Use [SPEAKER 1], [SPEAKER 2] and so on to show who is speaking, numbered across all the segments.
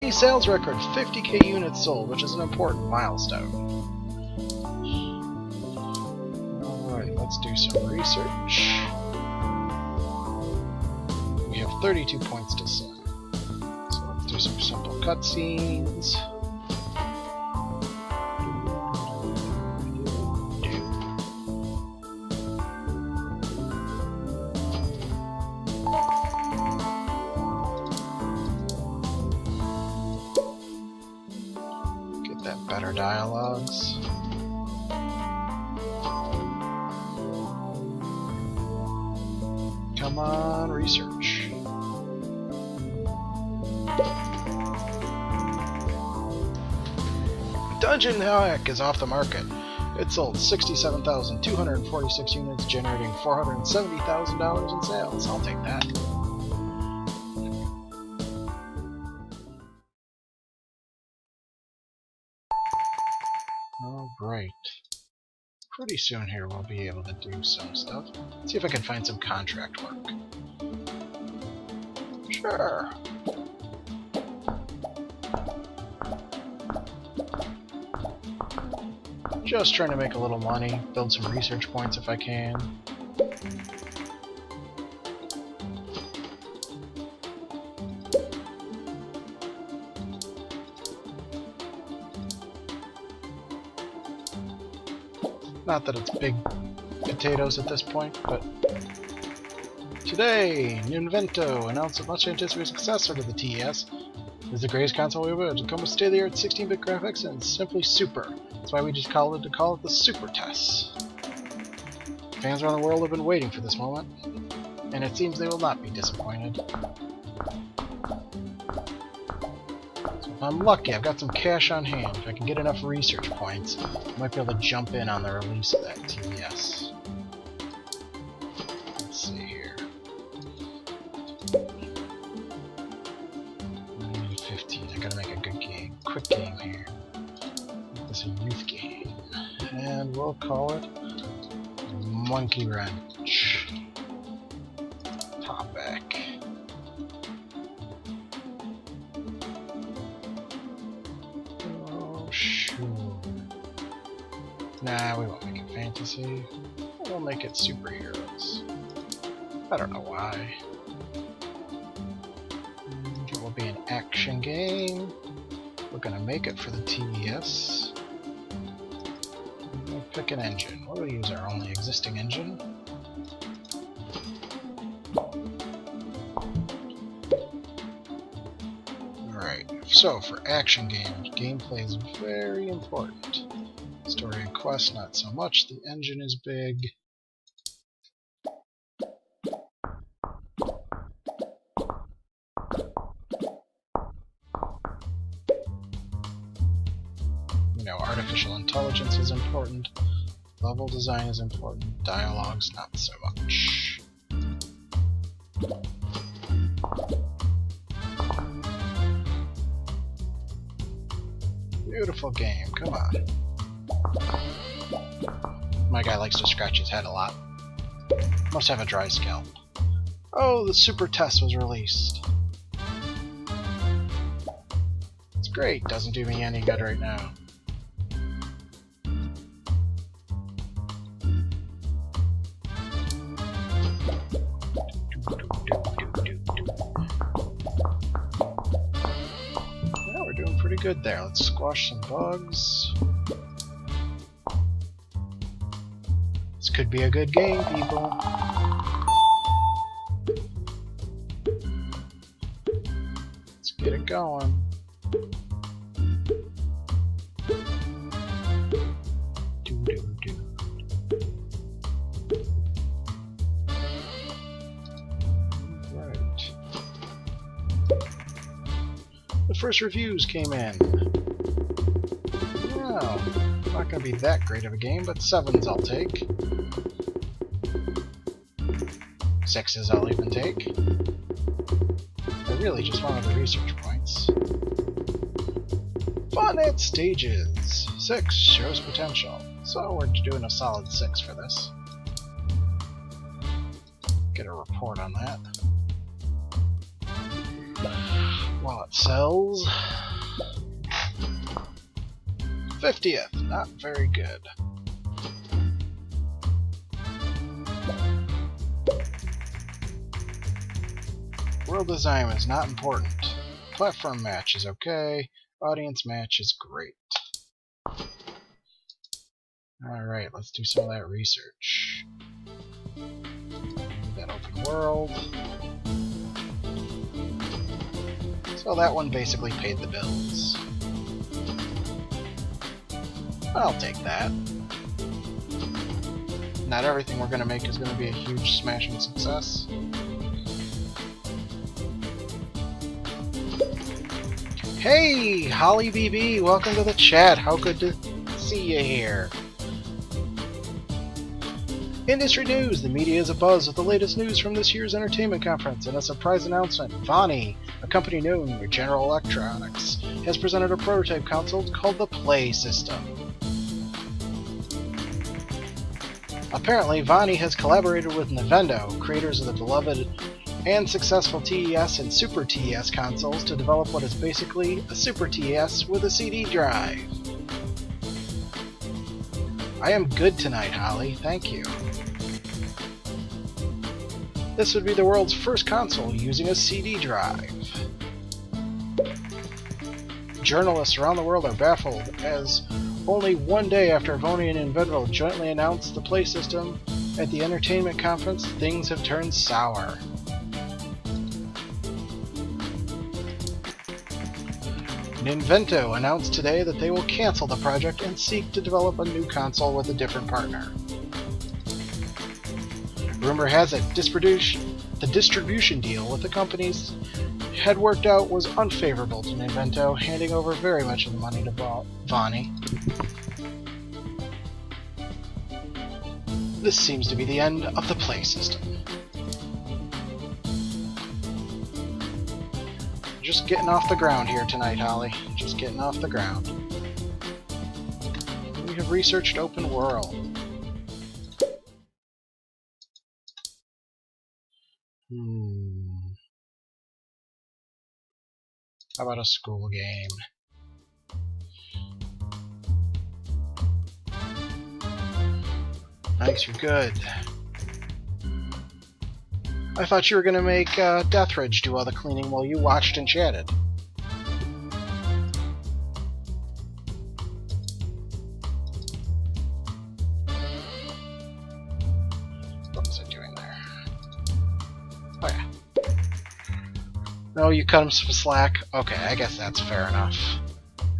[SPEAKER 1] Monthly sales record, 50k units sold, which is an important milestone. Alright, let's do some research. We have 32 points to sell. So let's do some simple cutscenes. Better dialogues. Come on, research. Dungeon Hack is off the market. It sold 67,246 units, generating $470,000 in sales. I'll take that. Alright. Pretty soon here we'll be able to do some stuff. See if I can find some contract work. Sure. Just trying to make a little money, build some research points if I can. Not that it's big potatoes at this point, but today, Ninvento announced a much-anticipated successor to the TES. It's the greatest console we ever had to come with state-of-the-art 16-bit graphics and simply super. That's why we just call it the Super TES. Fans around the world have been waiting for this moment, and it seems they will not be disappointed. So if I'm lucky, I've got some cash on hand. If I can get enough research points, I might be able to jump in on the release of that TES. Let's see here. 15. I gotta make a good game. Quick game here. Make this a youth game. And we'll call it Monkey Wrench. Topic. Oh, sure. Nah, we won't make it fantasy. We'll make it superheroes. I don't know why. And it will be an action game. We're gonna make it for the TES. We'll pick an engine. We'll use our only existing engine. Alright, so for action games, gameplay is very important. Story and quest, not so much. The engine is big. You know, artificial intelligence is important. Level design is important. Dialogues, not so much. Beautiful game, come on. My guy likes to scratch his head a lot. Must have a dry scalp. Oh, the Super TES was released. It's great, doesn't do me any good right now. Yeah, we're doing pretty good there. Let's squash some bugs. This could be a good game, people. Let's get it going. Right. The first reviews came in. Well, not gonna be that great of a game, but 7s I'll take. 6s I'll even take. I really just wanted the research points. Fun at stages! 6 shows potential. So we're doing a solid 6 for this. Get a report on that. While it sells. 50th, not very good. World design is not important. Platform match is okay. Audience match is great. Alright, let's do some of that research. That open world. So that one basically paid the bills. I'll take that. Not everything we're going to make is going to be a huge smashing success. Hey, Holly BB, welcome to the chat. How good to see you here. Industry news. The media is abuzz with the latest news from this year's entertainment conference and a surprise announcement. Vonnie, a company known for General Electronics, has presented a prototype console called the Play System. Apparently, Vonnie has collaborated with Nintendo, creators of the beloved and successful TES and Super TES consoles, to develop what is basically a Super TES with a CD drive. I am good tonight, Holly. Thank you. This would be the world's first console using a CD drive. Journalists around the world are baffled, as only one day after Vonnie and Nintendo jointly announced the Play System at the entertainment conference, things have turned sour. Nintendo announced today that they will cancel the project and seek to develop a new console with a different partner. Rumor has it the distribution deal with the companies had worked out was unfavorable to Nintendo, handing over very much of the money to Vonnie. This seems to be the end of the Play System. Just getting off the ground here tonight, Holly. Just getting off the ground. We have researched open world. How about a school game? Nice, you're good. I thought you were gonna make Deathridge do all the cleaning while you watched and chatted. What was I doing there? Oh yeah. No, you cut him some slack? Okay, I guess that's fair enough.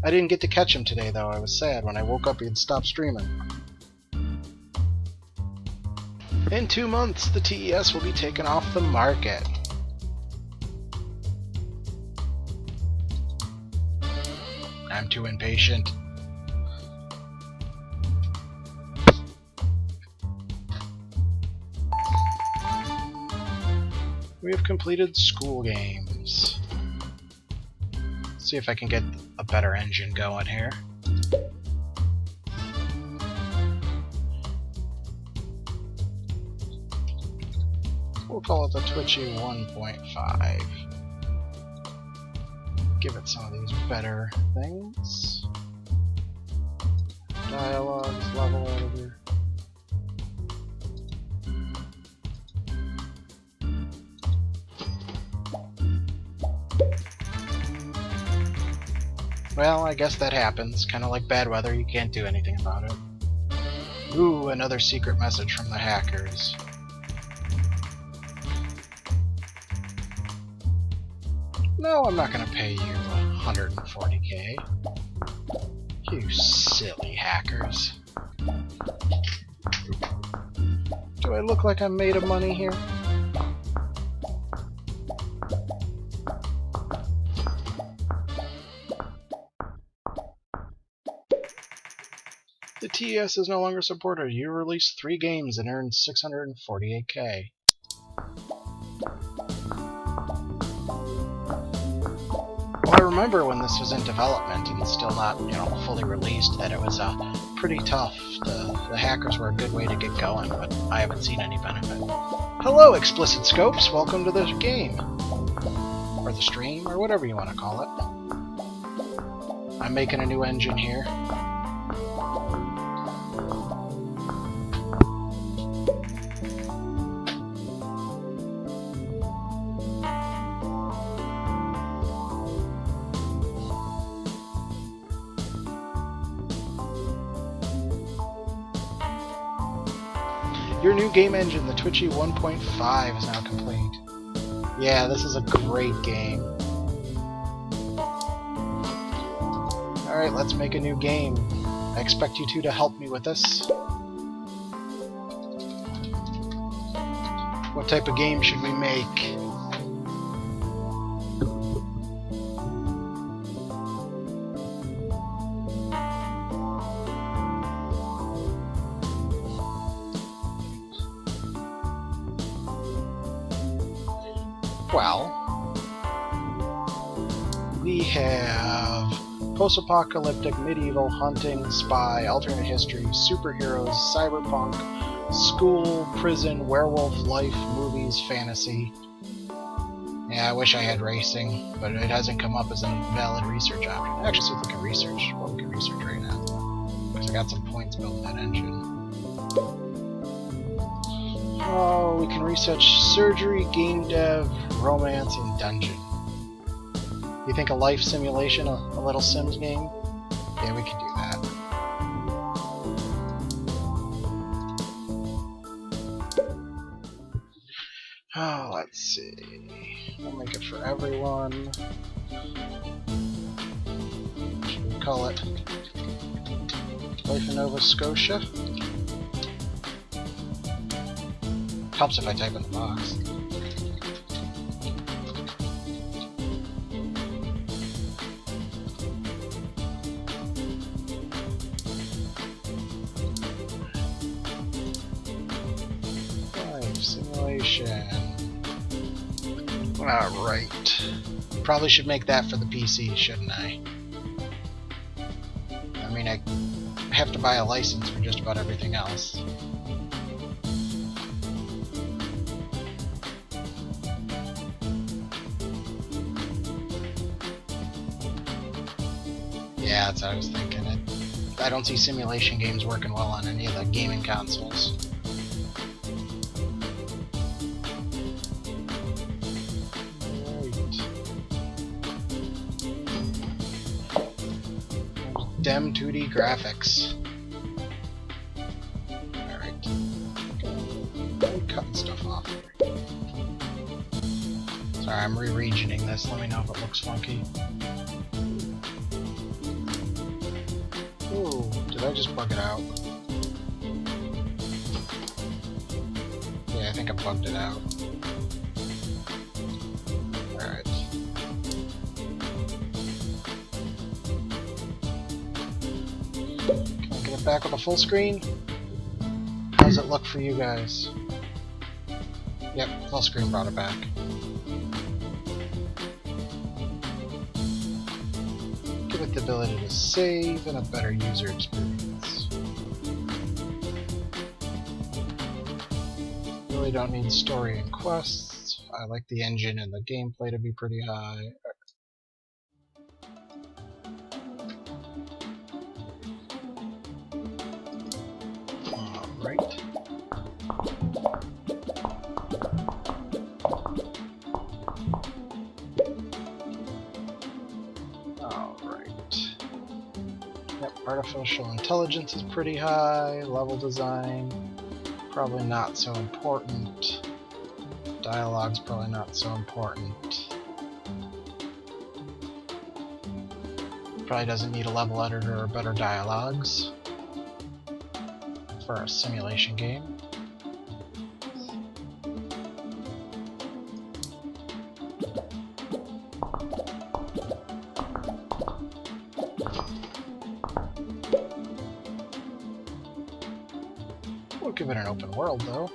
[SPEAKER 1] I didn't get to catch him today, though. I was sad when I woke up he'd stopped streaming. In 2 months, the TES will be taken off the market. I'm too impatient. We have completed school games. Let's see if I can get a better engine going here. We'll call it the Twitchy 1.5. Give it some of these better things. Dialogues, level editor. Well, I guess that happens. Kind of like bad weather, you can't do anything about it. Ooh, another secret message from the hackers. No, I'm not gonna pay you 140k. You silly hackers. Do I look like I'm made of money here? The TES is no longer supported. You released 3 games and earned 648k. Well, I remember when this was in development and still not, fully released, that it was pretty tough. The hackers were a good way to get going, but I haven't seen any benefit. Hello, Explicit Scopes! Welcome to the game. Or the stream, or whatever you want to call it. I'm making a new engine here. Your new game engine, the Twitchy 1.5, is now complete. Yeah, this is a great game. Alright, let's make a new game. I expect you two to help me with this. What type of game should we make? Well, we have post-apocalyptic, medieval, hunting, spy, alternate history, superheroes, cyberpunk, school, prison, werewolf life, movies, fantasy. Yeah, I wish I had racing, but it hasn't come up as a valid research option. Actually, see if we can research what we can research right now, because I got some points building that engine. Oh, we can research surgery, game dev, romance, and dungeon. You think a life simulation, a little Sims game? Yeah, we could do that. Oh, let's see. We'll make it for everyone. Should we call it Life in Nova Scotia? Helps if I type in the box. Simulation. Alright. Probably should make that for the PC, shouldn't I? I mean, I have to buy a license for just about everything else. Yeah, that's what I was thinking. I don't see simulation games working well on any of the gaming consoles. Dem 2D graphics. Alright. I'm cutting stuff off here. Sorry, I'm re-regioning this. Let me know if it looks funky. Ooh, did I just bug it out? Yeah, I think I bugged it out. Alright. Back with a full screen. How does it look for you guys? Yep, full screen brought it back. Give it the ability to save and a better user experience. Really don't need story and quests. I like the engine and the gameplay to be pretty high. Right. Alright. Yep, artificial intelligence is pretty high. Level design, probably not so important. Dialogue's probably not so important. Probably doesn't need a level editor or better dialogues for a simulation game. We'll give it an open world though.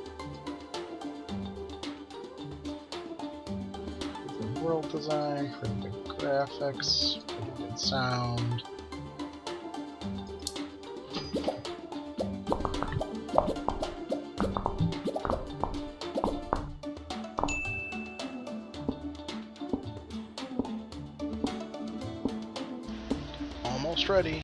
[SPEAKER 1] Good world design, pretty good graphics, pretty good sound. Almost ready.